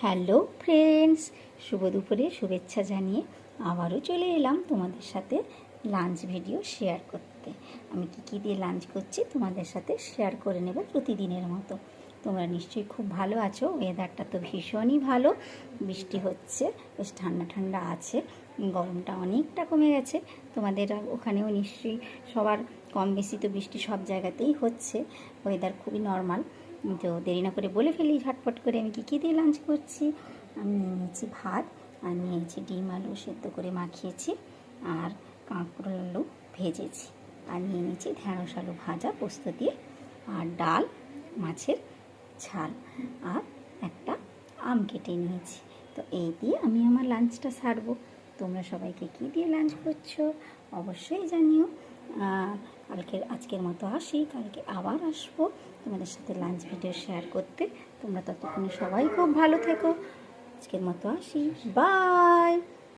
Hello friends, শুভ দুপুরে শুভেচ্ছা জানিয়ে আবারও চলে এলাম তোমাদের সাথে লাঞ্চ ভিডিও শেয়ার করতে। আমি কী দিয়ে লাঞ্চ করছি তোমাদের সাথে শেয়ার করে নেব প্রতিদিনের মতো। তোমরা নিশ্চয়ই খুব ভালো আছো। ওয়েদারটা তো ভীষণই ভালো, বৃষ্টি হচ্ছে, বেশ ঠান্ডা ঠান্ডা আছে, গরমটা অনেকটা কমে গেছে। তোমাদের ওখানেও নিশ্চয়ই সবার কম বেশি তো বৃষ্টি সব জায়গাতেই হচ্ছে, ওয়েদার খুবই নর্মাল। তো দেরি না করে বলে ফেলি ঝটপট করে আমি কী দিয়ে লাঞ্চ করছি। আমি নিয়েছি ভাত, আর নিয়েছি ডিম আলু সেদ্ধ করে মাখিয়েছি, আর কাঁকরোল আলু ভেজেছি, আর নিয়ে নিয়েছি ঢেঁড়স আলু ভাজা পোস্ত দিয়ে, আর ডাল, মাছের ঝাল, আর একটা আম কেটে নিয়েছি। তো এই দিয়ে আমি আমার লাঞ্চটা সারবো। তোমরা সবাইকে কী দিয়ে লাঞ্চ করছো অবশ্যই জানিও। আজকের মতো আসি, কালকে আবার আসবো তোমাদের সাথে লাঞ্চ ভিডিও শেয়ার করতে। তোমরা ততক্ষণে সবাই খুব ভালো থেকো। আজকের মতো আসি, বাই।